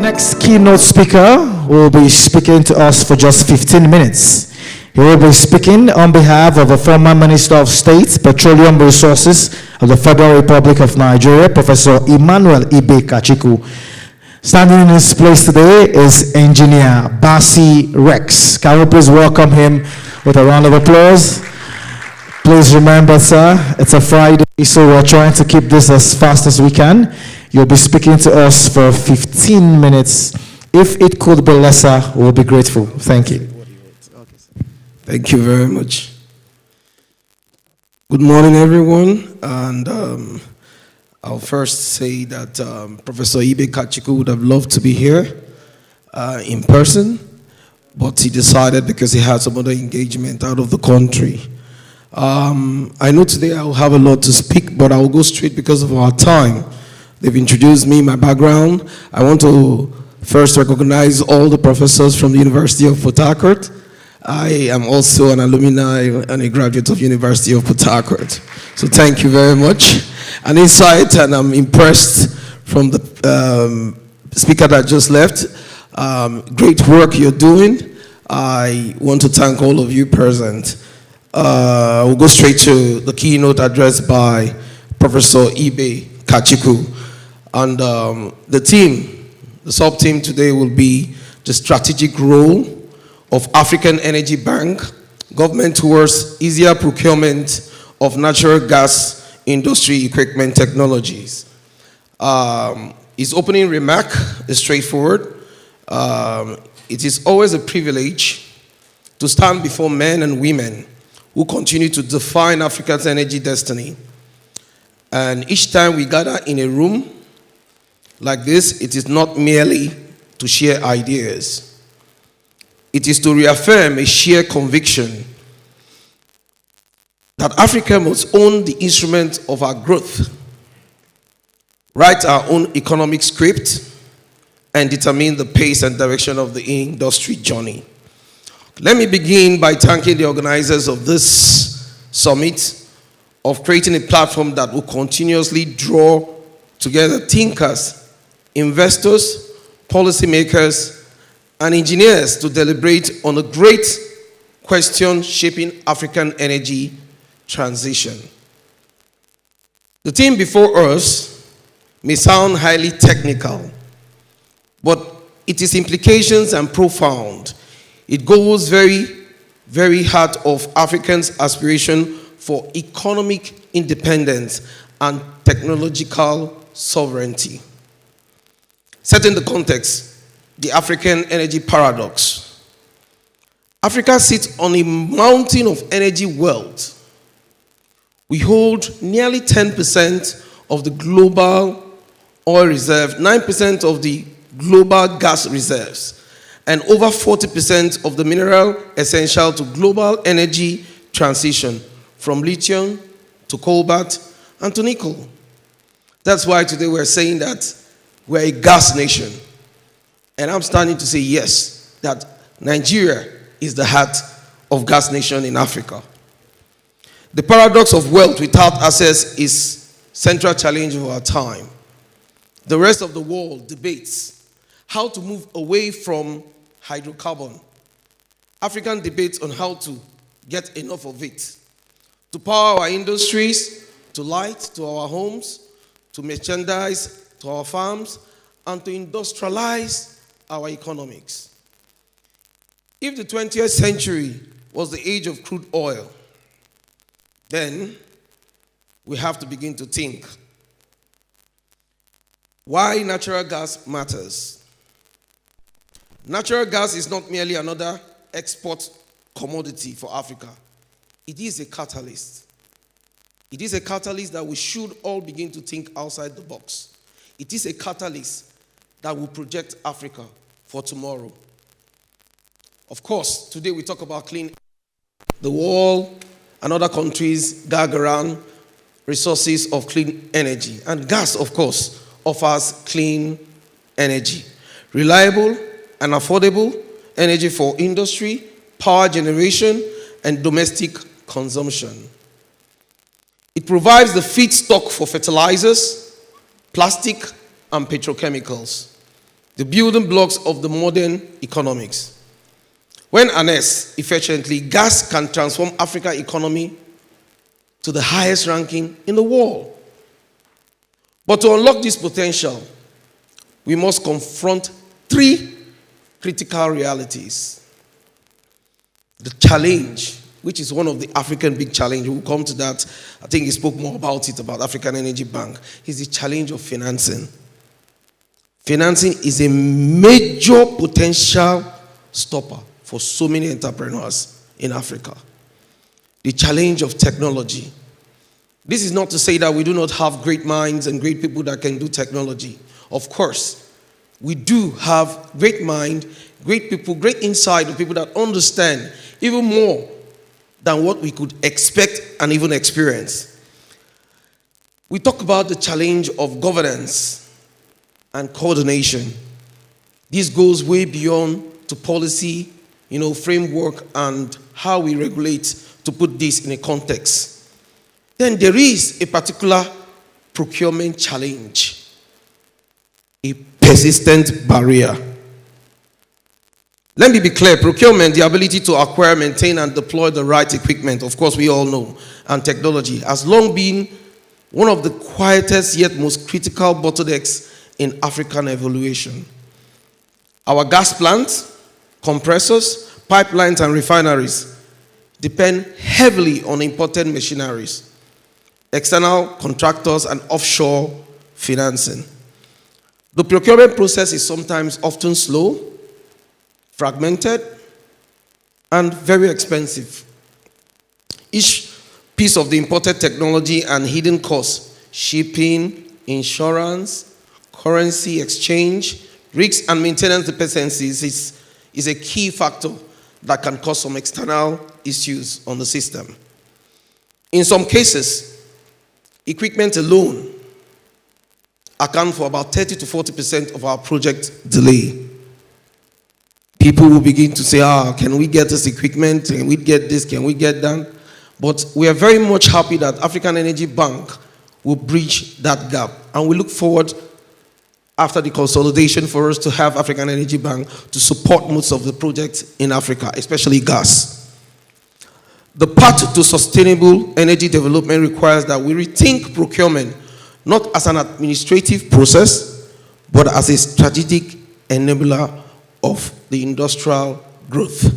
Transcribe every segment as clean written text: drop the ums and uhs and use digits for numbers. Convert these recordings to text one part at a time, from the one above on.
Next keynote speaker will be speaking to us for just 15 minutes. He will be speaking on behalf of the former Minister of State, Petroleum Resources of the Federal Republic of Nigeria, Professor Emmanuel Ibe Kachiku. Standing in his place today is Engineer Bassey Rex. Can we please welcome him with a round of applause? Please remember, sir, it's a Friday, so we're trying to keep this as fast as we can. You'll be speaking to us for 15 minutes. If it could be lesser, we'll be grateful. Thank you. Thank you very much. Good morning, everyone. And I'll first say that Professor Ibe Kachiku would have loved to be here in person, but he decided because he had some other engagement out of the country. I know today I'll have a lot to speak, but I'll go straight because of our time. They've introduced me, my background. I want to first recognize all the professors from the University of Port Harcourt. I am also an alumni and a graduate of University of Port Harcourt. So thank you very much. An insight, and I'm impressed from the speaker that just left. Great work you're doing. I want to thank all of you present. We'll go straight to the keynote address by Professor Ibe Kachiku. And the team, the sub-team today will be the strategic role of African Energy Bank, government towards easier procurement of natural gas industry equipment technologies. His opening remark is straightforward. It is always a privilege to stand before men and women who continue to define Africa's energy destiny. And each time we gather in a room like this, it is not merely to share ideas. It is to reaffirm a shared conviction that Africa must own the instrument of our growth, write our own economic script, and determine the pace and direction of the industry journey. Let me begin by thanking the organizers of this summit of creating a platform that will continuously draw together thinkers, investors, policymakers, and engineers to deliberate on a great question shaping African energy transition. The theme before us may sound highly technical, but its implications are profound. It goes very heart of Africans' aspiration for economic independence and technological sovereignty. Setting the context, the African energy paradox. Africa sits on a mountain of energy wealth. We hold nearly 10% of the global oil reserve, 9% of the global gas reserves, and over 40% of the mineral essential to global energy transition, from lithium to cobalt and to nickel. That's why today we're saying that we're a gas nation. And I'm starting to say yes, that Nigeria is the heart of gas nation in Africa. The paradox of wealth without access is central challenge of our time. The rest of the world debates how to move away from hydrocarbon. African debates on how to get enough of it, to power our industries, to light, to our homes, to merchandise, to our farms, and to industrialize our economics. If the 20th century was the age of crude oil, then we have to begin to think why natural gas matters. Natural gas is not merely another export commodity for Africa. It is a catalyst. It is a catalyst that we should all begin to think outside the box. It is a catalyst that will project Africa for tomorrow. Of course, today we talk about clean. The world and other countries gag around resources of clean energy. And gas, of course, offers clean energy. Reliable and affordable energy for industry, power generation, and domestic consumption. It provides the feedstock for fertilizers, plastic, and petrochemicals. the building blocks of the modern economics. When harnessed efficiently, gas can transform Africa's economy to the highest ranking in the world. But to unlock this potential, we must confront three critical realities. The challenge, which is one of the African big challenges, we'll come to that. I think he spoke more about it, about African Energy Bank, is the challenge of financing. Financing is a major potential stopper for so many entrepreneurs in Africa. The challenge of technology. This is not to say that we do not have great minds and great people that can do technology. Of course, we do have great mind, great people, great insight of people that understand even more than what we could expect and even experience. We talk about the challenge of governance and coordination. This goes way beyond to policy, framework and how we regulate, to put this in a context. Then there is a particular procurement challenge, a persistent barrier. Let me be clear, procurement, the ability to acquire, maintain, and deploy the right equipment, of course we all know, and technology, has long been one of the quietest yet most critical bottlenecks in African evaluation. Our gas plants, compressors, pipelines, and refineries depend heavily on imported machineries, external contractors, and offshore financing. The procurement process is sometimes often slow, fragmented, and very expensive. Each piece of the imported technology and hidden costs, shipping, insurance, currency exchange, risks, and maintenance dependencies is a key factor that can cause some external issues on the system. In some cases, equipment alone account for about 30 to 40% of our project delay. People will begin to say, can we get this equipment? Can we get this? Can we get that? But we are very much happy that African Energy Bank will bridge that gap. And we look forward, after the consolidation, for us to have African Energy Bank to support most of the projects in Africa, especially gas. The path to sustainable energy development requires that we rethink procurement, not as an administrative process, but as a strategic enabler of the industrial growth.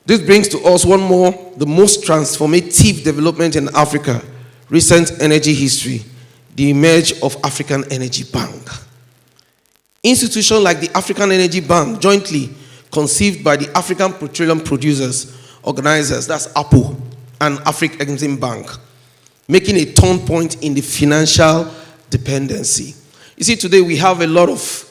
This brings to us one more, the most transformative development in Africa, recent energy history, the emergence of African Energy Bank. Institutions like the African Energy Bank, jointly conceived by the African Petroleum Producers Organizers, that's APO, and African Energy Bank, making a turn point in the financial dependency. You see, today we have a lot of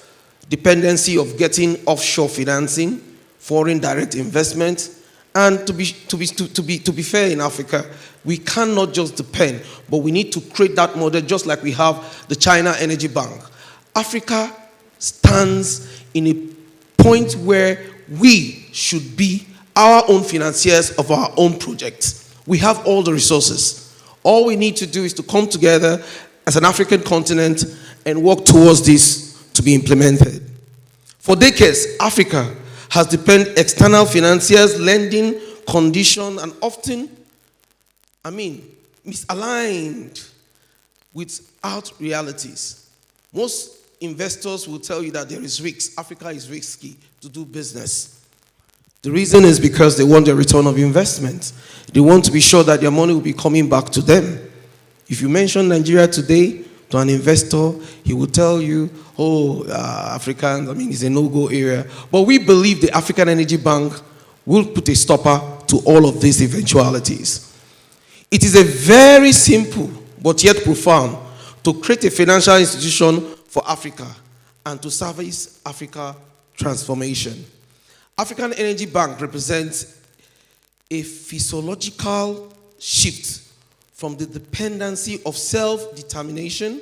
dependency of getting offshore financing, foreign direct investment, and to be fair in Africa, we cannot just depend, but we need to create that model just like we have the China Energy Bank. Africa stands in a point where we should be our own financiers of our own projects. We have all the resources. All we need to do is to come together as an African continent and work towards this to be implemented. For decades, Africa has depended external financiers, lending, condition, and often, misaligned without realities. Most investors will tell you that there is risk. Africa is risky to do business. The reason is because they want a return of investment. They want to be sure that their money will be coming back to them. If you mention Nigeria today to an investor, he will tell you, Africans, it's a no-go area. But we believe the African Energy Bank will put a stopper to all of these eventualities. It is a very simple but yet profound to create a financial institution for Africa and to service Africa transformation. African Energy Bank represents a physiological shift from the dependency of self-determination.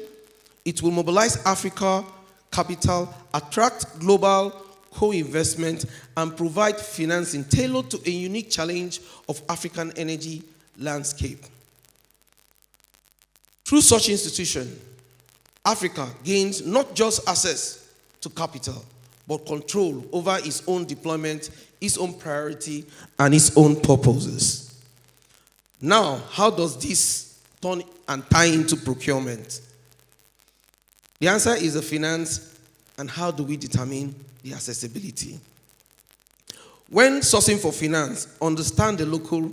It will mobilize Africa capital, attract global co-investment, and provide financing tailored to a unique challenge of African energy landscape. Through such institution, Africa gains not just access to capital, but control over its own deployment, its own priority, and its own purposes. Now, how does this turn and tie into procurement? The answer is the finance, and how do we determine the accessibility? When sourcing for finance, understand the local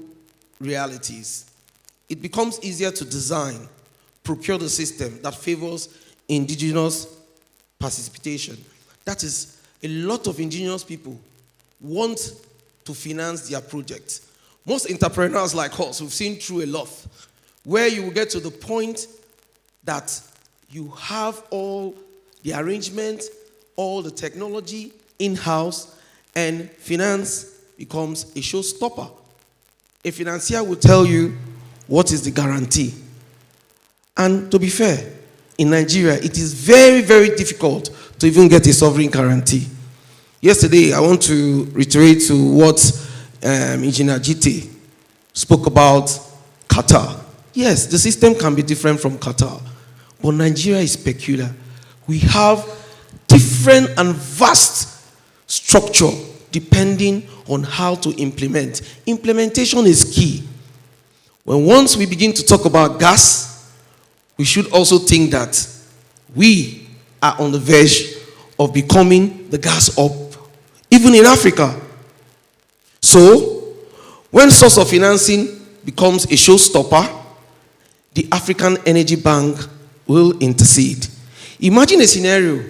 realities. It becomes easier to design, procure the system that favors indigenous participation. That is, a lot of indigenous people want to finance their projects. Most entrepreneurs like us, we've seen through a lot, where you will get to the point that you have all the arrangement, all the technology in-house, and finance becomes a showstopper. A financier will tell you what is the guarantee. And to be fair, in Nigeria, it is very, very difficult to even get a sovereign guarantee. Yesterday, I want to reiterate to what Engineer GT spoke about Qatar. Yes, the system can be different from Qatar, but Nigeria is peculiar. We have different and vast structure depending on how to implement. Implementation is key. Once we begin to talk about gas, we should also think that we are on the verge of becoming the gas hub, even in Africa. So, when source of financing becomes a showstopper, the African Energy Bank will intercede. Imagine a scenario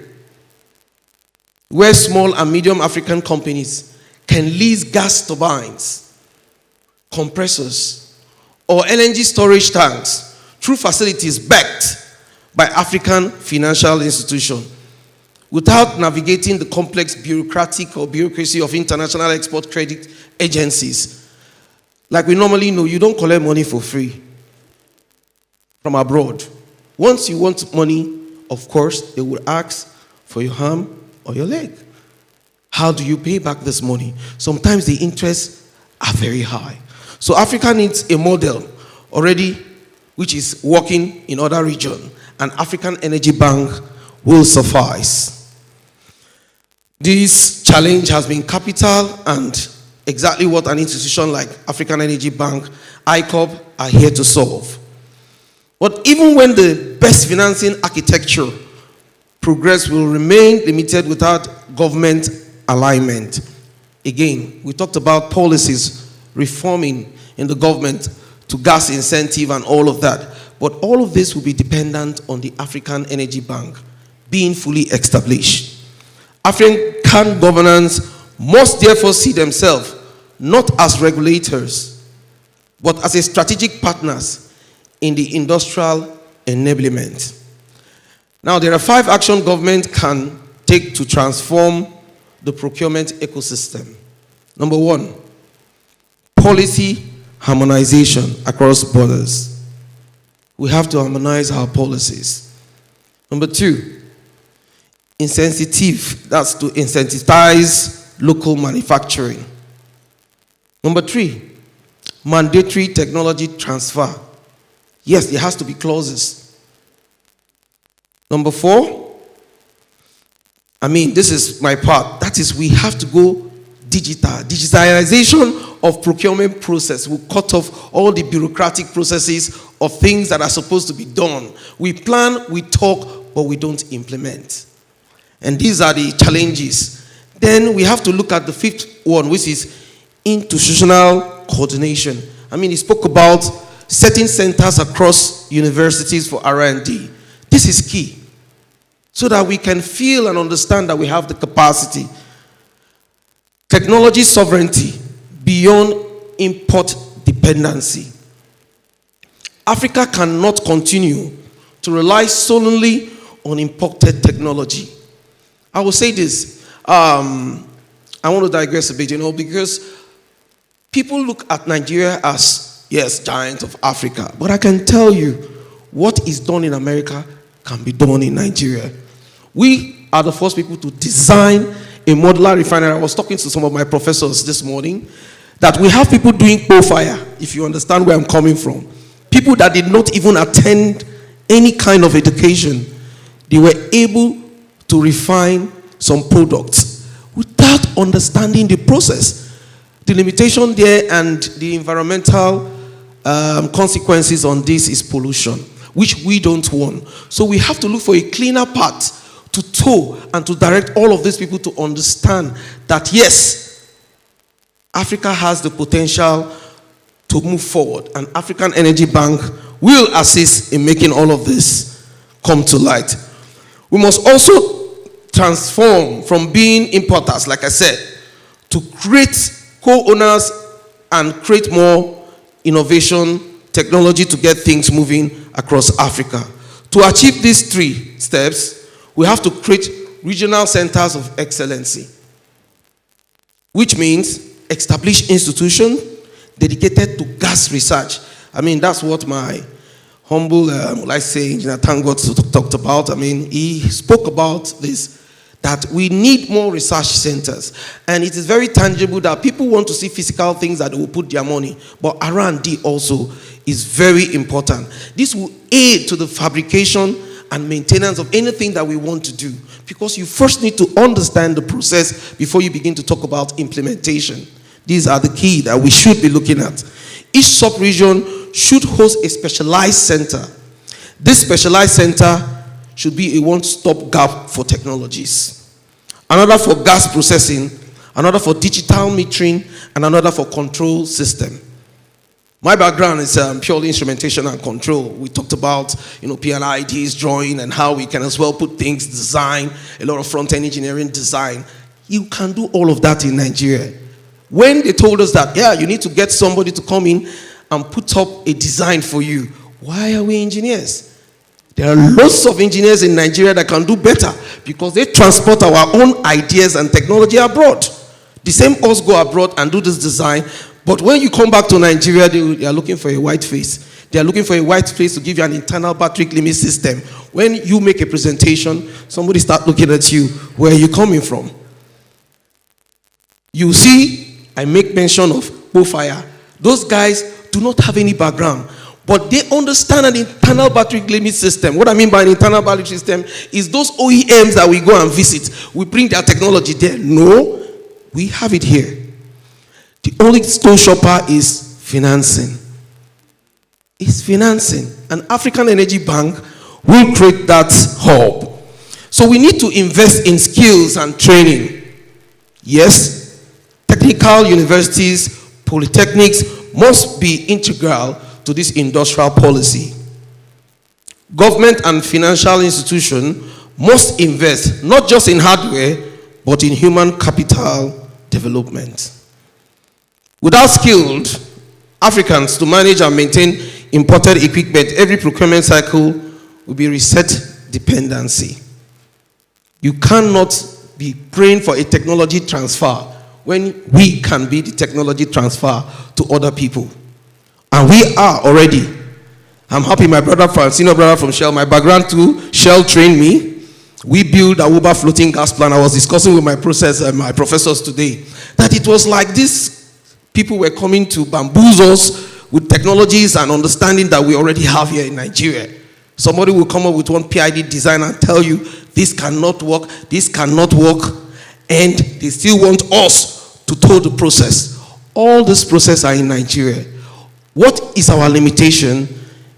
where small and medium African companies can lease gas turbines, compressors, or LNG storage tanks through facilities backed by African financial institutions without navigating the complex bureaucracy of international export credit agencies. Like we normally know, you don't collect money for free from abroad. Once you want money, of course, they will ask for your arm or your leg. How do you pay back this money? Sometimes the interests are very high. So Africa needs a model already which is working in other regions, and African Energy Bank will suffice. This challenge has been capital, and exactly what an institution like African Energy Bank, ICOB, are here to solve. But even when the best financing architecture, progress will remain limited without government alignment. Again, we talked about policies reforming in the government to gas incentive and all of that. But all of this will be dependent on the African Energy Bank being fully established. African governance must therefore see themselves not as regulators, but as a strategic partners in the industrial enablement. Now, there are 5 actions government can take to transform the procurement ecosystem. Number 1, policy harmonization across borders. We have to harmonize our policies. Number 2, insensitive, that's to incentivize local manufacturing. Number 3, mandatory technology transfer. Yes, there has to be clauses. Number 4, this is my part. That is, we have to go digital. Digitalization of procurement process will cut off all the bureaucratic processes of things that are supposed to be done. We plan, we talk, but we don't implement. And these are the challenges. Then we have to look at the 5th one, which is institutional coordination. He spoke about setting centers across universities for R&D. This is key, so that we can feel and understand that we have the capacity. Technology sovereignty beyond import dependency. Africa cannot continue to rely solely on imported technology. I will say this. I want to digress a bit, because people look at Nigeria as, yes, giant of Africa. But I can tell you, what is done in America can be done in Nigeria. We are the first people to design a modular refinery. I was talking to some of my professors this morning that we have people doing profile, if you understand where I'm coming from. People that did not even attend any kind of education. They were able to refine some products without understanding the process. The limitation there and the environmental consequences on this is pollution, which we don't want. So we have to look for a cleaner path to tow and to direct all of these people to understand that yes, Africa has the potential to move forward, and African Energy Bank will assist in making all of this come to light. We must also transform from being importers, like I said, to create co-owners and create more innovation, technology to get things moving across Africa. To achieve these 3 steps, we have to create regional centers of excellency, which means establish institutions dedicated to gas research. I mean, that's what my humble, let's say, Engineer Tangot talked about. I mean, he spoke about this, that we need more research centers. And it is very tangible that people want to see physical things that they will put their money. But R&D also is very important. This will aid to the fabrication and maintenance of anything that we want to do. Because you first need to understand the process before you begin to talk about implementation. These are the key that we should be looking at. Each sub-region should host a specialized center. This specialized center should be a one-stop gap for technologies. Another for gas processing, another for digital metering, and another for control system. My background is purely instrumentation and control. We talked about, PNIDs, drawing, and how we can as well put things, design, a lot of front-end engineering design. You can do all of that in Nigeria. When they told us that, you need to get somebody to come in and put up a design for you, why are we engineers? There are lots of engineers in Nigeria that can do better because they transport our own ideas and technology abroad. The same us go abroad and do this design, but when you come back to Nigeria, they are looking for a white face. They are looking for a white face to give you an internal battery limit system. When you make a presentation, somebody start looking at you, where are you coming from? You see, I make mention of Bofire. Those guys do not have any background, but they understand an internal battery limit system. What I mean by an internal battery system is those OEMs that we go and visit. We bring their technology there. No, we have it here. The only stone shopper is financing. It's financing. An African Energy Bank will create that hub. So we need to invest in skills and training. Yes, technical universities, polytechnics must be integral to this industrial policy. Government and financial institutions must invest not just in hardware, but in human capital development. Without skilled Africans to manage and maintain imported equipment, every procurement cycle will be reset dependency. You cannot be praying for a technology transfer when we can be the technology transfer to other people. And we are already. I'm happy my senior brother from Shell, my background too, Shell trained me. We built a Aruba floating gas plant. I was discussing with my professors today that it was like this. People were coming to bamboozle us with technologies and understanding that we already have here in Nigeria. Somebody will come up with one PID design and tell you, this cannot work, and they still want us to tow the process. All this process are in Nigeria. What is our limitation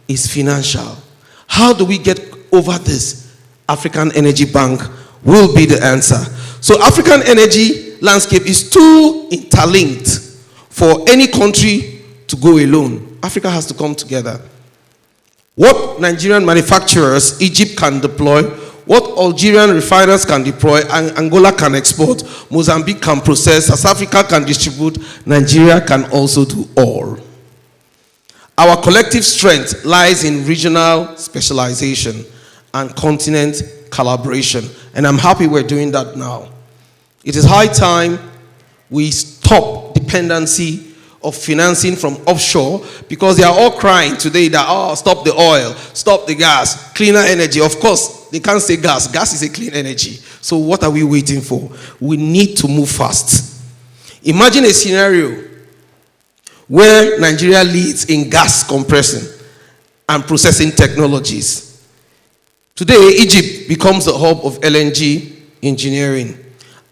is financial. How do we get over this? African Energy Bank will be the answer. So African energy landscape is too interlinked for any country to go alone. Africa has to come together. What Nigerian manufacturers Egypt can deploy, what Algerian refiners can deploy, and Angola can export, Mozambique can process, South Africa can distribute, Nigeria can also do all. Our collective strength lies in regional specialization and continent collaboration. And I'm happy we're doing that now. It is high time we stop dependency of financing from offshore, because they are all crying today that, stop the oil, stop the gas, cleaner energy. Of course, they can't say gas. Gas is a clean energy. So what are we waiting for? We need to move fast. Imagine a scenario where Nigeria leads in gas compressing and processing technologies. Today, Egypt Egypt becomes the hub of LNG engineering.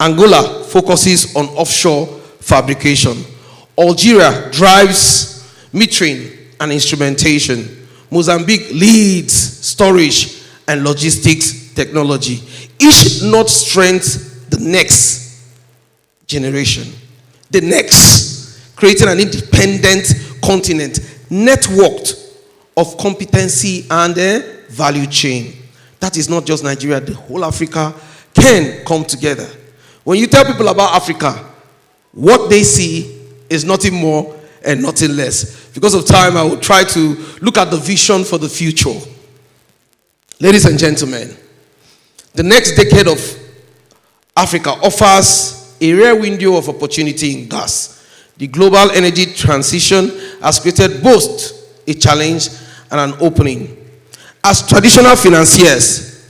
Angola focuses on offshore fabrication. Algeria drives metering and instrumentation. Mozambique leads storage and logistics technology. Each node strengthens the next generation. The next, creating an independent continent, networked of competency and value chain. That is not just Nigeria, the whole Africa can come together. When you tell people about Africa, what they see is nothing more and nothing less. Because of time, I will try to look at the vision for the future. Ladies and gentlemen, the next decade of Africa offers a rare window of opportunity in gas. The global energy transition has created both a challenge and an opening. As traditional financiers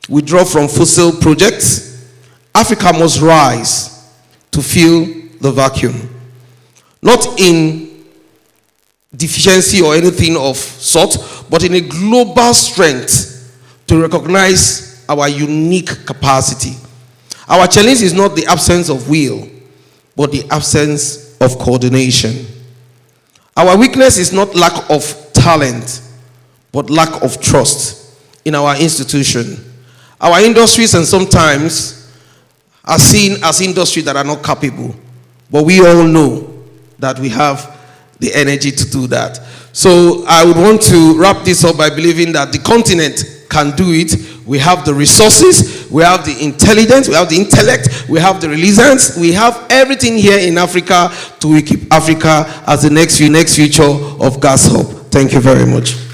withdraw from fossil projects, Africa must rise to fill the vacuum. Not in deficiency or anything of sort, but in a global strength to recognize our unique capacity. Our challenge is not the absence of will, but the absence of coordination. Our weakness is not lack of talent, but lack of trust in our institution. Our industries and sometimes are seen as industries that are not capable, but we all know that we have the energy to do that. So I would want to wrap this up by believing that the continent can do it. We have the resources, we have the intelligence, we have the intellect, we have the resilience, we have everything here in Africa to keep Africa as the next future of gas hub. Thank you very much.